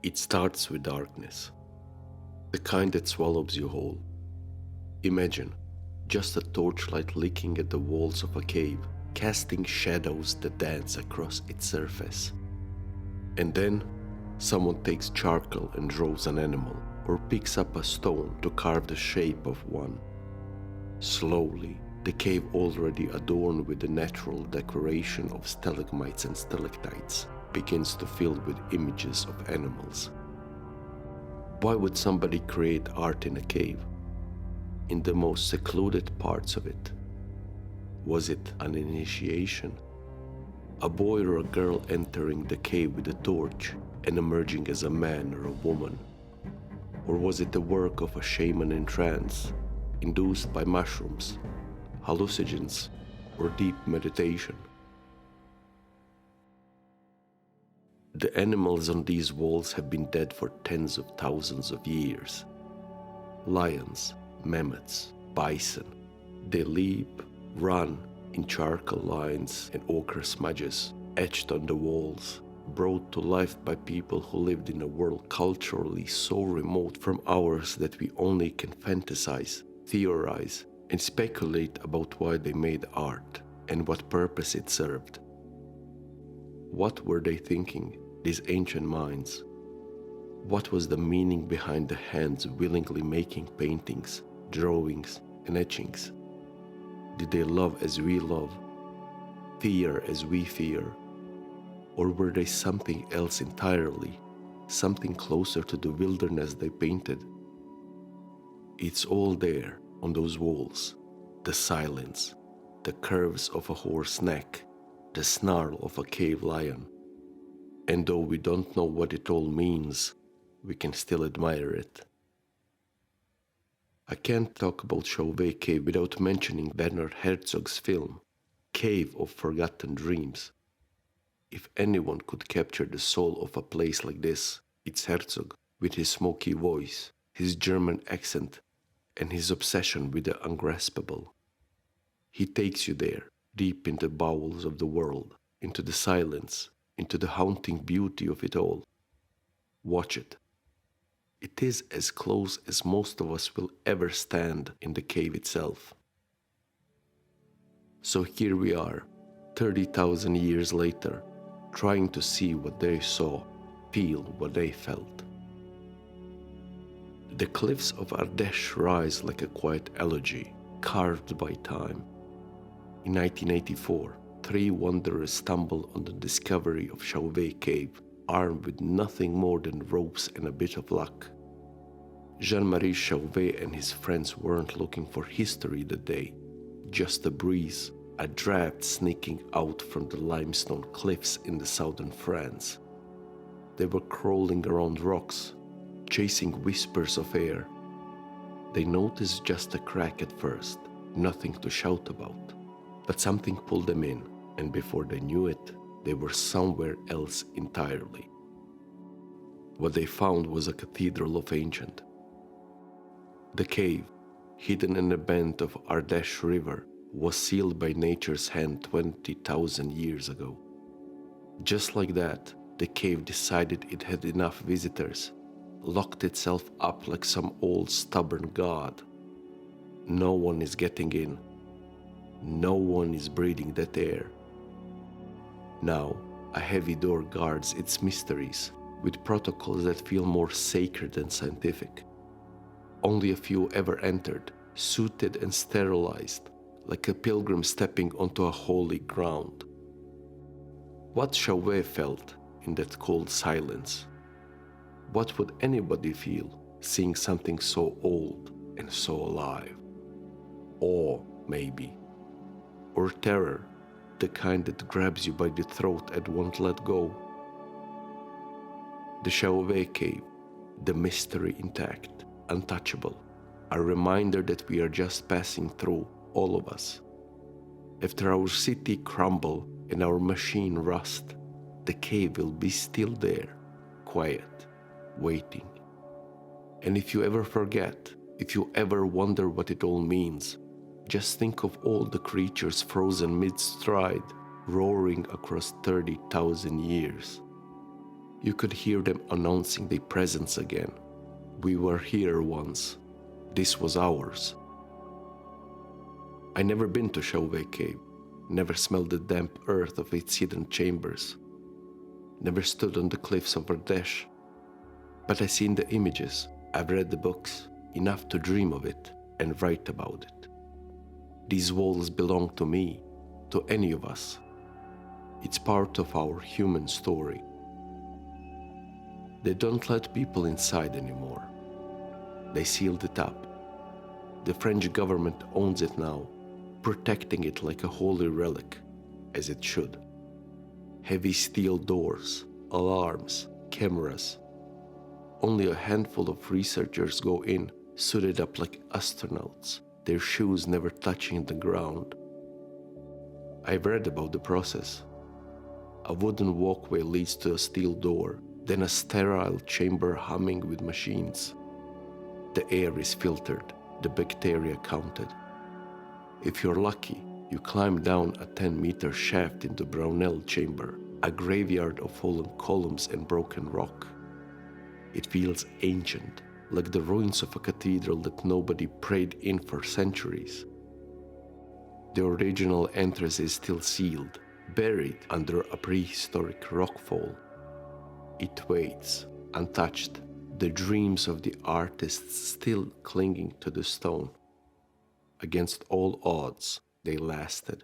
It starts with darkness, the kind that swallows you whole. Imagine just a torchlight licking at the walls of a cave, casting shadows that dance across its surface. And then someone takes charcoal and draws an animal, or picks up a stone to carve the shape of one. Slowly, the cave, already adorned with the natural decoration of stalagmites and stalactites, begins to fill with images of animals. Why would somebody create art in a cave? In the most secluded parts of it? Was it an initiation? A boy or a girl entering the cave with a torch and emerging as a man or a woman? Or was it the work of a shaman in trance, induced by mushrooms, hallucinogens, or deep meditation? The animals on these walls have been dead for tens of thousands of years. Lions, mammoths, bison. They leap, run in charcoal lines and ochre smudges etched on the walls, brought to life by people who lived in a world culturally so remote from ours that we only can fantasize, theorize, and speculate about why they made art and what purpose it served. What were they thinking, these ancient minds? What was the meaning behind the hands willingly making paintings, drawings, and etchings? Did they love as we love, fear as we fear? Or were they something else entirely, something closer to the wilderness they painted? It's all there on those walls, the silence, the curves of a horse's neck, the snarl of a cave lion. And though we don't know what it all means, we can still admire it. I can't talk about Chauvet Cave without mentioning Werner Herzog's film, Cave of Forgotten Dreams. If anyone could capture the soul of a place like this, it's Herzog, with his smoky voice, his German accent, and his obsession with the ungraspable. He takes you there, deep in the bowels of the world, into the silence, into the haunting beauty of it all. Watch it. It is as close as most of us will ever stand in the cave itself. So here we are, 30,000 years later, trying to see what they saw, feel what they felt. The cliffs of Ardèche rise like a quiet elegy, carved by time. In 1984, 3 wanderers stumbled on the discovery of Chauvet Cave, armed with nothing more than ropes and a bit of luck. Jean-Marie Chauvet and his friends weren't looking for history that day, just a breeze, a draft sneaking out from the limestone cliffs in the southern France. They were crawling around rocks, chasing whispers of air. They noticed just a crack at first, nothing to shout about, but something pulled them in, and before they knew it, they were somewhere else entirely. What they found was a cathedral of ancient. The cave, hidden in a bend of Ardèche River, was sealed by nature's hand 20,000 years ago. Just like that, the cave decided it had enough visitors, locked itself up like some old stubborn god. No one is getting in. No one is breathing that air. Now, a heavy door guards its mysteries, with protocols that feel more sacred than scientific. Only a few ever entered, suited and sterilized, like a pilgrim stepping onto a holy ground. What Chauvet felt in that cold silence? What would anybody feel seeing something so old and so alive? Awe, maybe. Or terror, the kind that grabs you by the throat and won't let go. The Chauvet Cave, the mystery intact, untouchable, a reminder that we are just passing through, all of us. After our city crumble and our machine rust, the cave will be still there, quiet, waiting. And if you ever forget, if you ever wonder what it all means, just think of all the creatures frozen mid-stride, roaring across 30,000 years. You could hear them announcing their presence again. We were here once. This was ours. I never been to Chauvet cave, never smelled the damp earth of its hidden chambers, never stood on the cliffs of Ardèche. But I've seen the images, I've read the books, enough to dream of it and write about it. These walls belong to me, to any of us. It's part of our human story. They don't let people inside anymore. They sealed it up. The French government owns it now, protecting it like a holy relic, as it should. Heavy steel doors, alarms, cameras. Only a handful of researchers go in, suited up like astronauts, their shoes never touching the ground. I've read about the process. A wooden walkway leads to a steel door, then a sterile chamber humming with machines. The air is filtered, the bacteria counted. If you're lucky, you climb down a 10-meter shaft into Brownell chamber, a graveyard of fallen columns and broken rock. It feels ancient, like the ruins of a cathedral that nobody prayed in for centuries. The original entrance is still sealed, buried under a prehistoric rockfall. It waits, untouched, the dreams of the artists still clinging to the stone. Against all odds, they lasted.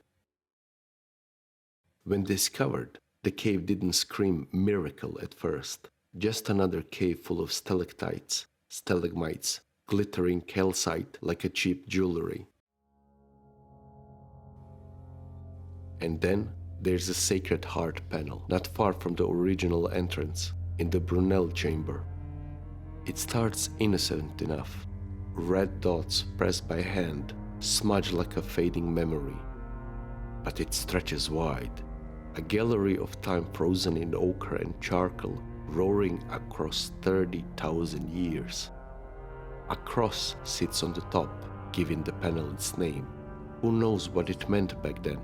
When discovered, the cave didn't scream miracle at first, just another cave full of stalactites, stalagmites, glittering calcite like a cheap jewelry. And then there's a Sacred Heart panel, not far from the original entrance, in the Brunel chamber. It starts innocent enough, red dots pressed by hand, smudged like a fading memory. But it stretches wide, a gallery of time frozen in ochre and charcoal, roaring across 30,000 years. A cross sits on the top, giving the panel its name. Who knows what it meant back then?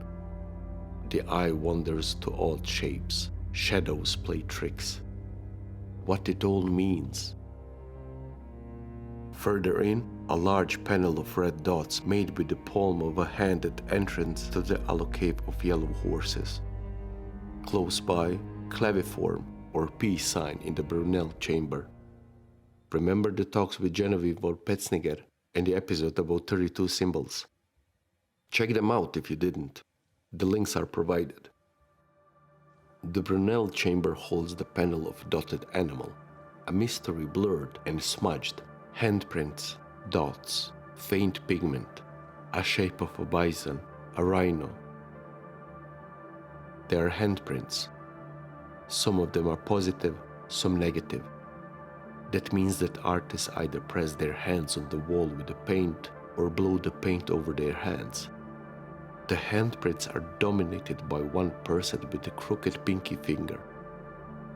The eye wanders to odd shapes, shadows play tricks. What it all means. Further in, a large panel of red dots made with the palm of a hand at entrance to the allocave of yellow horses. Close by, claviform or peace sign in the Brunel chamber. Remember the talks with Genevieve or Petzniger and the episode about 32 symbols? Check them out if you didn't. The links are provided. The Brunel chamber holds the panel of dotted animal, a mystery blurred and smudged, handprints, dots, faint pigment, a shape of a bison, a rhino. They are handprints. Some of them are positive, some negative. That means that artists either press their hands on the wall with the paint or blow the paint over their hands. The handprints are dominated by one person with a crooked pinky finger.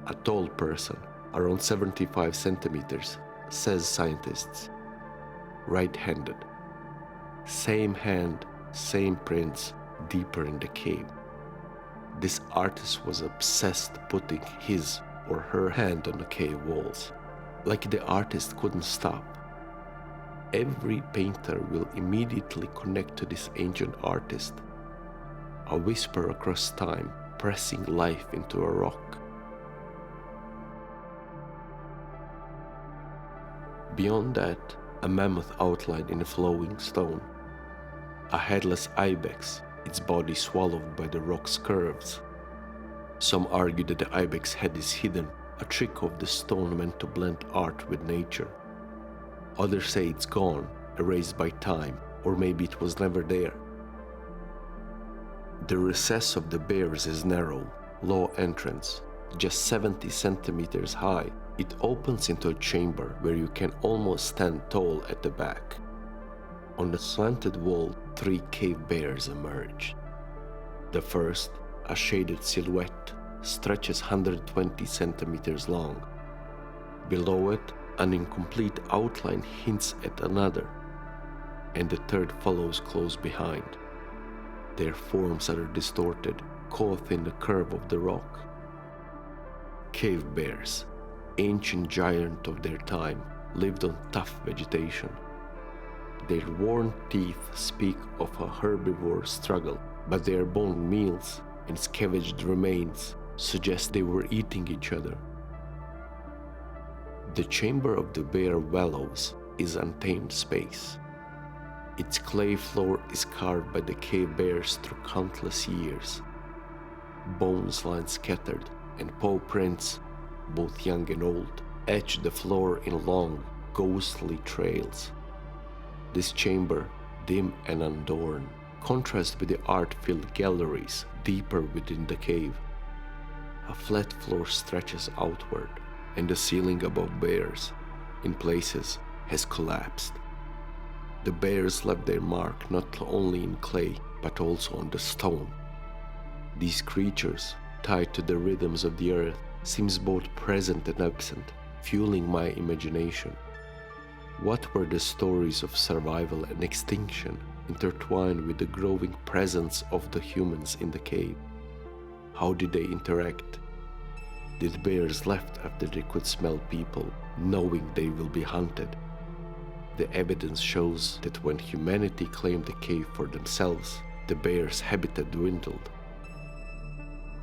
A tall person, around 75 centimeters, says scientists. Right-handed. Same hand, same prints, deeper in the cave. This artist was obsessed putting his or her hand on the cave walls, like the artist couldn't stop. Every painter will immediately connect to this ancient artist, a whisper across time, pressing life into a rock. Beyond that, a mammoth outline in a flowing stone, a headless ibex, its body swallowed by the rock's curves. Some argue that the ibex head is hidden, a trick of the stone meant to blend art with nature. Others say it's gone, erased by time, or maybe it was never there. The recess of the bears is narrow, low entrance, just 70 centimeters high. It opens into a chamber where you can almost stand tall at the back. On the slanted wall, 3 cave bears emerge. The first, a shaded silhouette, stretches 120 centimeters long. Below it, an incomplete outline hints at another, and the third follows close behind. Their forms are distorted, caught in the curve of the rock. Cave bears, ancient giants of their time, lived on tough vegetation. Their worn teeth speak of a herbivore struggle, but their bone meals and scavenged remains suggest they were eating each other. The chamber of the bear wallows is untamed space. Its clay floor is carved by the cave bears through countless years. Bones lie scattered, and paw prints, both young and old, etch the floor in long, ghostly trails. This chamber, dim and unadorned, contrasts with the art-filled galleries deeper within the cave. A flat floor stretches outward, and the ceiling above bears, in places, has collapsed. The bears left their mark not only in clay, but also on the stone. These creatures, tied to the rhythms of the earth, seems both present and absent, fueling my imagination. What were the stories of survival and extinction intertwined with the growing presence of the humans in the cave? How did they interact? Did bears left after they could smell people, knowing they will be hunted? The evidence shows that when humanity claimed the cave for themselves, the bears' habitat dwindled.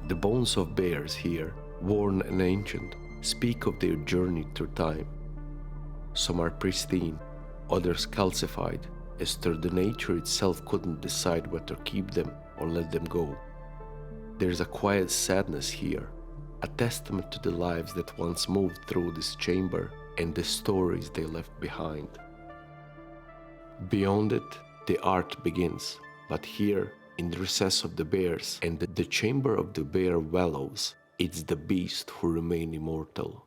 The bones of bears here, worn and ancient, speak of their journey through time. Some are pristine, others calcified, as though the nature itself couldn't decide whether to keep them or let them go. There's a quiet sadness here, a testament to the lives that once moved through this chamber and the stories they left behind. Beyond it, the art begins, but here, in the recess of the bears and the chamber of the bear wallows, it's the beast who remain immortal.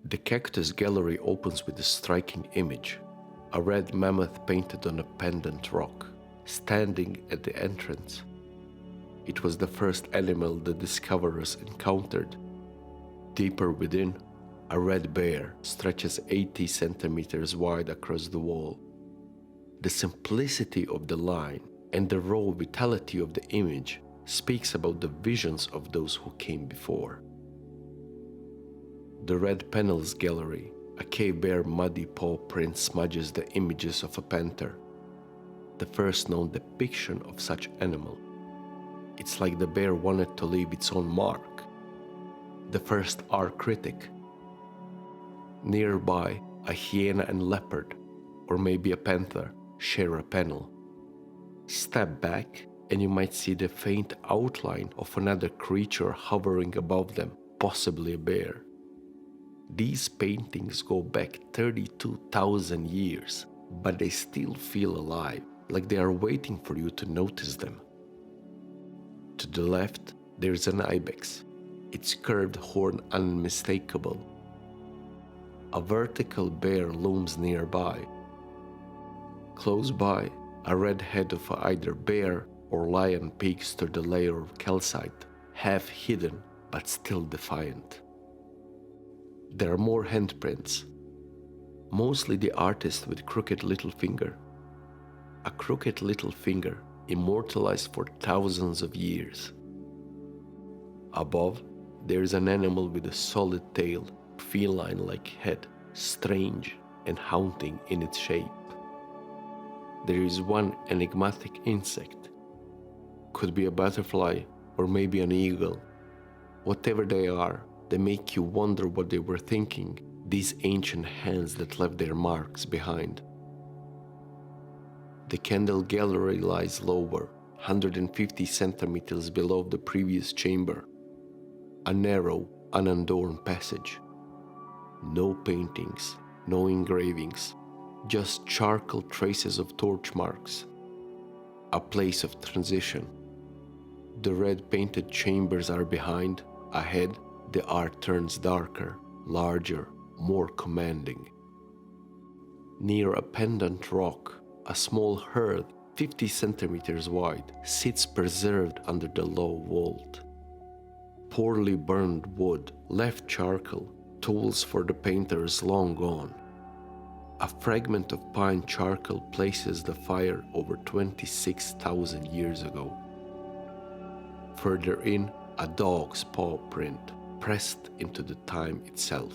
The cactus gallery opens with a striking image, a red mammoth painted on a pendant rock, standing at the entrance. It was the first animal the discoverers encountered. Deeper within, a red bear stretches 80 centimeters wide across the wall. The simplicity of the line and the raw vitality of the image speaks about the visions of those who came before. The red panels gallery, a cave bear muddy paw print smudges the images of a panther, the first known depiction of such animal. It's like the bear wanted to leave its own mark, the first art critic. Nearby, a hyena and leopard, or maybe a panther, share a panel. Step back and you might see the faint outline of another creature hovering above them, possibly a bear. These paintings go back 32,000 years, but they still feel alive, like they are waiting for you to notice them. To the left, there's an ibex, its curved horn unmistakable. A vertical bear looms nearby. Close by, a red head of either bear or lion peeks through the layer of calcite, half hidden but still defiant. There are more handprints, mostly the artist with crooked little finger. A crooked little finger immortalized for thousands of years. Above, there is an animal with a solid tail, feline-like head, strange and haunting in its shape. There is one enigmatic insect. Could be a butterfly or maybe an eagle. Whatever they are, they make you wonder what they were thinking, these ancient hands that left their marks behind. The candle gallery lies lower, 150 centimeters below the previous chamber. A narrow, unadorned passage. No paintings, no engravings, just charcoal traces of torch marks. A place of transition. The red painted chambers are behind. Ahead, the art turns darker, larger, more commanding. Near a pendant rock, a small hearth, 50 centimeters wide, sits preserved under the low vault. Poorly burned wood, left charcoal, tools for the painters long gone. A fragment of pine charcoal places the fire over 26,000 years ago. Further in, a dog's paw print pressed into the time itself.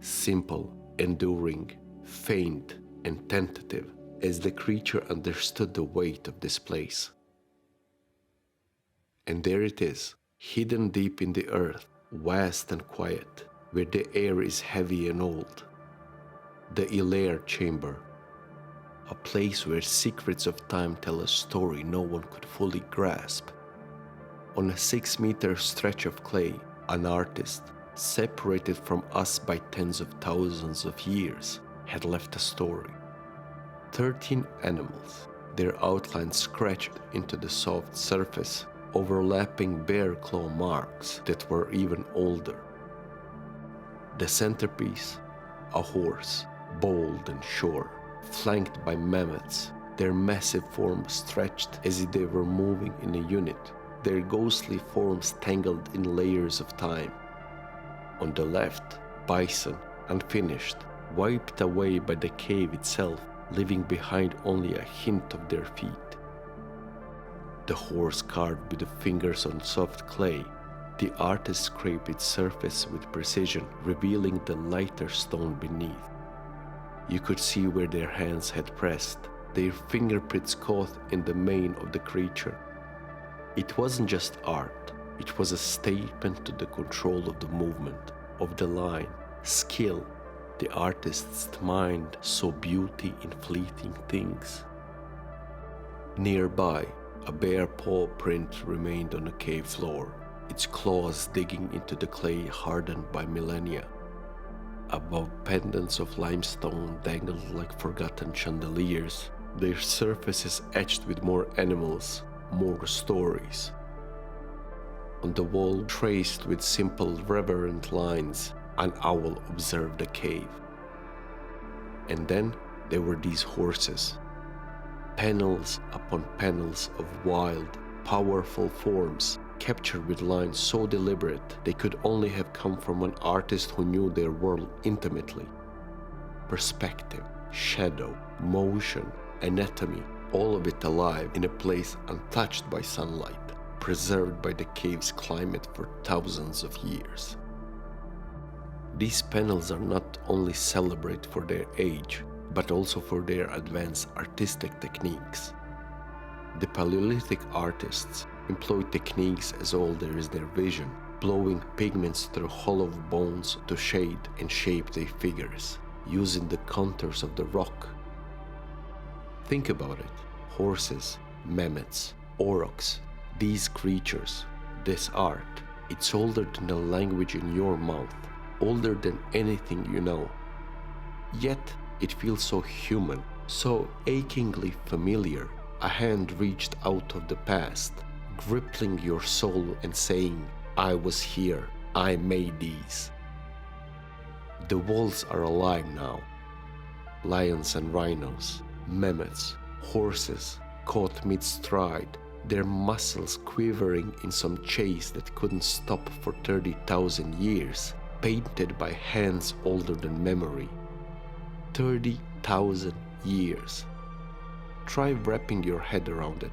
Simple, enduring, faint, and tentative, as the creature understood the weight of this place. And there it is, hidden deep in the earth, vast and quiet, where the air is heavy and old. The Hillaire chamber, a place where secrets of time tell a story no one could fully grasp. On a 6-meter stretch of clay, an artist, separated from us by tens of thousands of years, had left a story. 13 animals, their outlines scratched into the soft surface, overlapping bear claw marks that were even older. The centerpiece, a horse, bold and sure, flanked by mammoths, their massive forms stretched as if they were moving in a unit, their ghostly forms tangled in layers of time. On the left, bison, unfinished, wiped away by the cave itself, leaving behind only a hint of their feet. The horse carved with the fingers on soft clay, the artist scraped its surface with precision, revealing the lighter stone beneath. You could see where their hands had pressed, their fingerprints caught in the mane of the creature. It wasn't just art, it was a statement to the control of the movement, of the line, skill. The artist's mind saw beauty in fleeting things. Nearby, a bare paw print remained on the cave floor, its claws digging into the clay hardened by millennia. Above, pendants of limestone dangled like forgotten chandeliers, their surfaces etched with more animals, more stories. On the wall, traced with simple, reverent lines, an owl observed the cave. And then there were these horses, panels upon panels of wild, powerful forms, captured with lines so deliberate they could only have come from an artist who knew their world intimately. Perspective, shadow, motion, anatomy, all of it alive in a place untouched by sunlight, preserved by the cave's climate for thousands of years. These panels are not only celebrated for their age, but also for their advanced artistic techniques. The Paleolithic artists employed techniques as old as their vision, blowing pigments through hollow bones to shade and shape their figures, using the contours of the rock. Think about it. Horses, mammoths, aurochs, these creatures, this art, it's older than the language in your mouth, older than anything you know. Yet it feels so human, so achingly familiar. A hand reached out of the past, gripping your soul and saying, I was here, I made these. The walls are alive now. Lions and rhinos, mammoths, horses, caught mid-stride, their muscles quivering in some chase that couldn't stop for 30,000 years, painted by hands older than memory. 30,000 years. Try wrapping your head around it.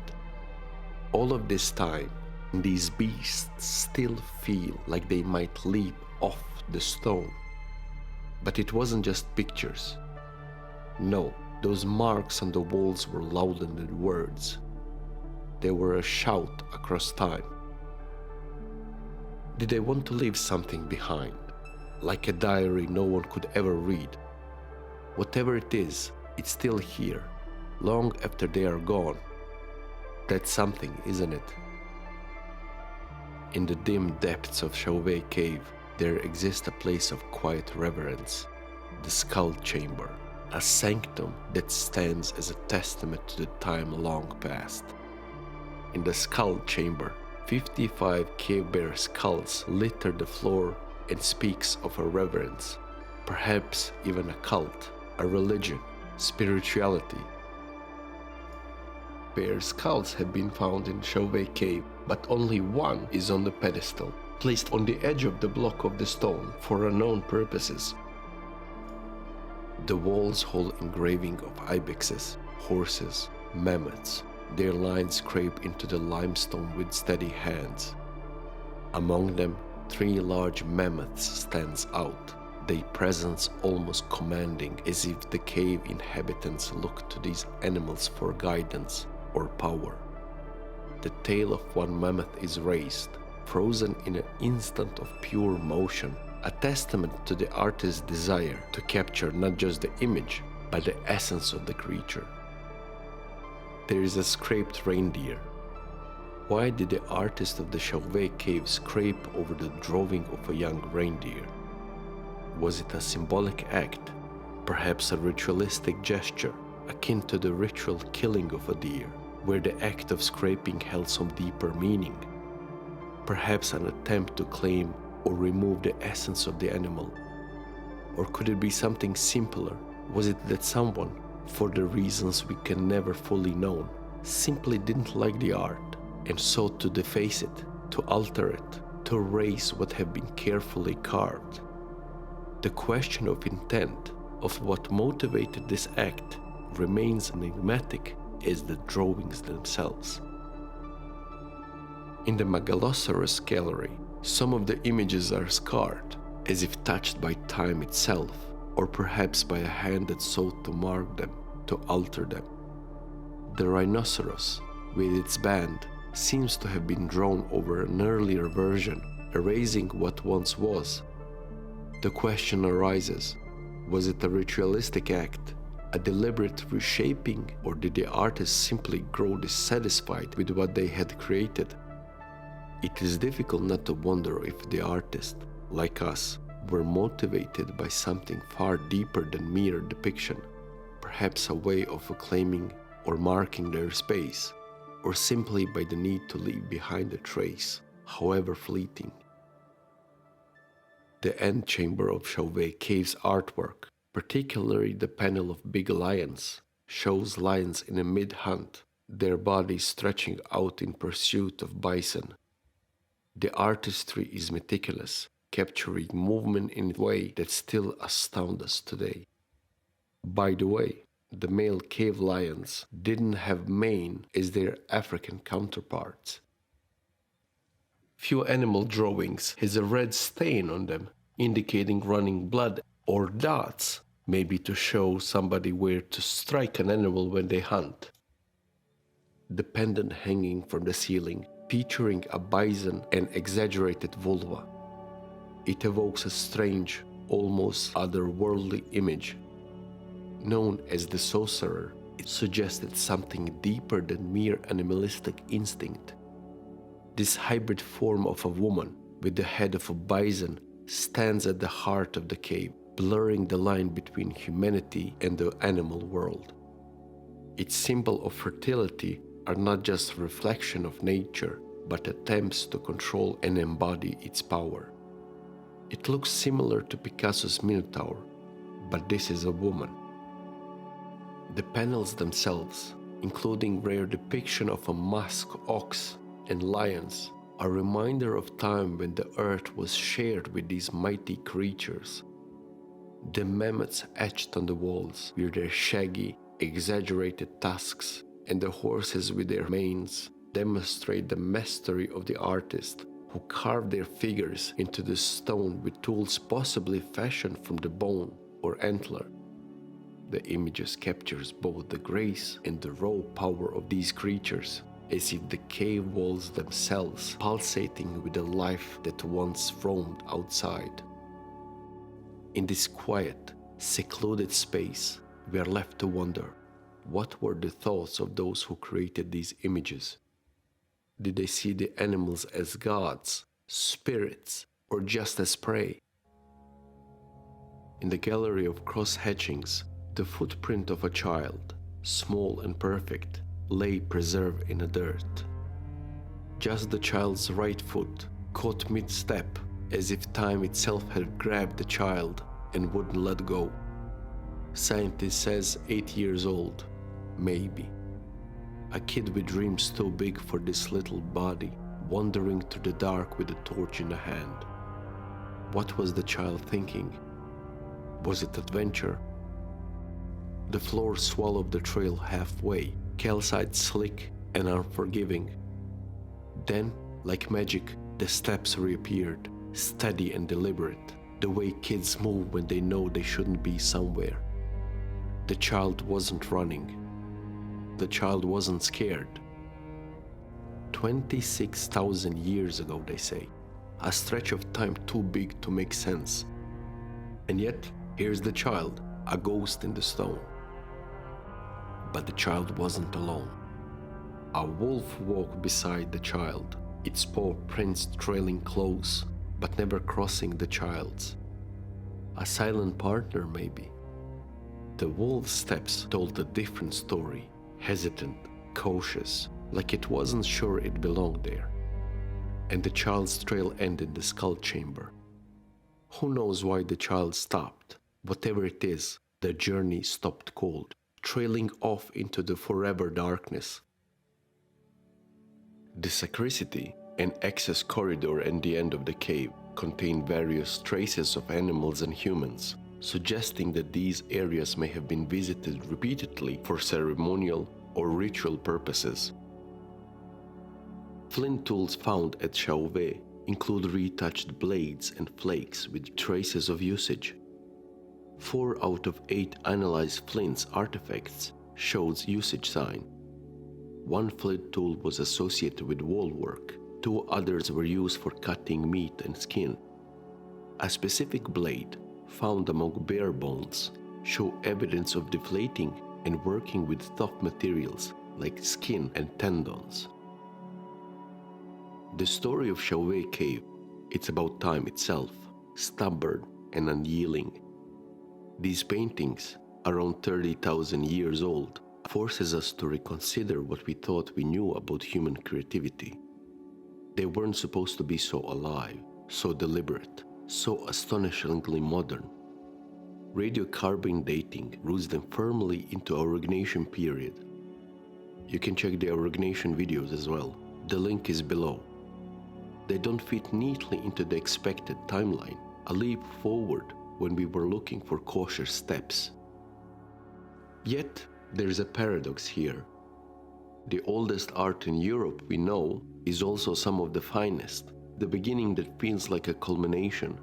All of this time, these beasts still feel like they might leap off the stone. But it wasn't just pictures. No, those marks on the walls were louder than words. They were a shout across time. Did they want to leave something behind? Like a diary no one could ever read? Whatever it is, it's still here, long after they are gone. That's something, isn't it? In the dim depths of Chauvet cave, there exists a place of quiet reverence, the skull chamber, a sanctum that stands as a testament to the time long past. In the skull chamber, 55 cave bear skulls litter the floor and speaks of a reverence, perhaps even a cult, a religion, spirituality. Bear skulls have been found in Chauvet cave, but only one is on the pedestal, placed on the edge of the block of the stone for unknown purposes. The walls hold engraving of ibexes, horses, mammoths, their lines scrape into the limestone with steady hands. Among them, 3 large mammoths stands out, their presence almost commanding, as if the cave inhabitants look to these animals for guidance or power. The tail of one mammoth is raised, frozen in an instant of pure motion, a testament to the artist's desire to capture not just the image, but the essence of the creature. There is a scraped reindeer. Why did the artist of the Chauvet cave scrape over the drawing of a young reindeer? Was it a symbolic act, perhaps a ritualistic gesture, akin to the ritual killing of a deer, where the act of scraping held some deeper meaning? Perhaps an attempt to claim or remove the essence of the animal? Or could it be something simpler? Was it that someone, for the reasons we can never fully know, simply didn't like the art and sought to deface it, to alter it, to erase what had been carefully carved? The question of intent, of what motivated this act, remains enigmatic as the drawings themselves. In the Megaloceros gallery, some of the images are scarred, as if touched by time itself, or perhaps by a hand that sought to mark them, to alter them. The rhinoceros, with its band, seems to have been drawn over an earlier version, erasing what once was. The question arises, was it a ritualistic act, a deliberate reshaping, or did the artist simply grow dissatisfied with what they had created? It is difficult not to wonder if the artist, like us, were motivated by something far deeper than mere depiction, perhaps a way of acclaiming or marking their space, or simply by the need to leave behind a trace, however fleeting. The antechamber of Chauvet cave's artwork, particularly the panel of big lions, shows lions in a mid-hunt, their bodies stretching out in pursuit of bison. The artistry is meticulous, capturing movement in a way that still astounds us today. By the way, the male cave lions didn't have mane as their African counterparts. Few animal drawings has a red stain on them, indicating running blood, or dots, maybe to show somebody where to strike an animal when they hunt. The pendant hanging from the ceiling, featuring a bison and exaggerated vulva. It evokes a strange, almost otherworldly image. Known as the sorcerer, it suggested something deeper than mere animalistic instinct. This hybrid form of a woman with the head of a bison stands at the heart of the cave, blurring the line between humanity and the animal world. Its symbol of fertility are not just a reflection of nature, but attempts to control and embody its power. It looks similar to Picasso's Minotaur, but this is a woman. The panels themselves, including rare depiction of a musk ox and lions, are a reminder of time when the earth was shared with these mighty creatures. The mammoths etched on the walls with their shaggy, exaggerated tusks, and the horses with their manes demonstrate the mastery of the artist who carved their figures into the stone with tools possibly fashioned from the bone or antler. The images captures both the grace and the raw power of these creatures, as if the cave walls themselves pulsating with the life that once roamed outside. In this quiet, secluded space, we are left to wonder, what were the thoughts of those who created these images? Did they see the animals as gods, spirits, or just as prey? In the gallery of cross-hatchings, the footprint of a child, small and perfect, lay preserved in the dirt. Just the child's right foot, caught mid-step, as if time itself had grabbed the child and wouldn't let go. Scientist says 8 years old, maybe. A kid with dreams too big for this little body, wandering through the dark with a torch in a hand. What was the child thinking? Was it adventure? The floor swallowed the trail halfway, calcite slick and unforgiving. Then, like magic, The steps reappeared, steady and deliberate, the way kids move when they know they shouldn't be somewhere. The child wasn't running. The child wasn't scared. 26,000 years ago, they say. A stretch of time too big to make sense. And yet, here's the child, a ghost in the stone. But the child wasn't alone. A wolf walked beside the child, its paw prints trailing close, but never crossing the child's. A silent partner, maybe. The wolf's steps told a different story, hesitant, cautious, like it wasn't sure it belonged there. And the child's trail ended the skull chamber. Who knows why the child stopped? Whatever it is, the journey stopped cold, trailing off into the forever darkness. The sacristy, an access corridor and the end of the cave, contain various traces of animals and humans, suggesting that these areas may have been visited repeatedly for ceremonial or ritual purposes. Flint tools found at Chauvet include retouched blades and flakes with traces of usage. 4 out of 8 analyzed Flint's artifacts showed usage sign. 1 flint tool was associated with wall work, 2 others were used for cutting meat and skin. A specific blade, found among bear bones, show evidence of deflating and working with tough materials like skin and tendons. The story of Chauvet Cave, it's about time itself, stubborn and unyielding. These paintings, around 30,000 years old, forces us to reconsider what we thought we knew about human creativity. They weren't supposed to be so alive, so deliberate, so astonishingly modern. Radiocarbon dating roots them firmly into our origination period. You can check the origination videos as well. The link is below. They don't fit neatly into the expected timeline, a leap forward when we were looking for cautious steps. Yet, there's a paradox here. The oldest art in Europe we know is also some of the finest, the beginning that feels like a culmination.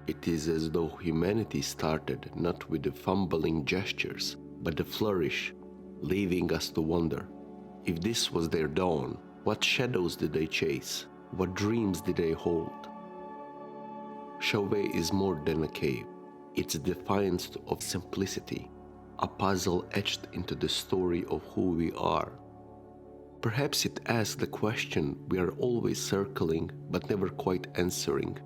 It is as though humanity started not with the fumbling gestures, but the flourish, leaving us to wonder. If this was their dawn, what shadows did they chase? What dreams did they hold? Chauvet is more than a cave. It's a defiance of simplicity, a puzzle etched into the story of who we are. Perhaps it asks the question we are always circling but never quite answering.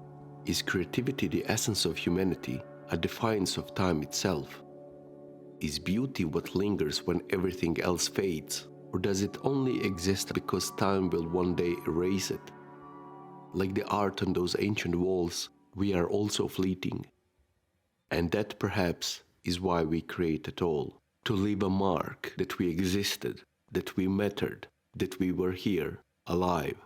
Is creativity the essence of humanity, a defiance of time itself? Is beauty what lingers when everything else fades? Or does it only exist because time will one day erase it? Like the art on those ancient walls, we are also fleeting. And that perhaps is why we create at all, to leave a mark that we existed, that we mattered, that we were here, alive.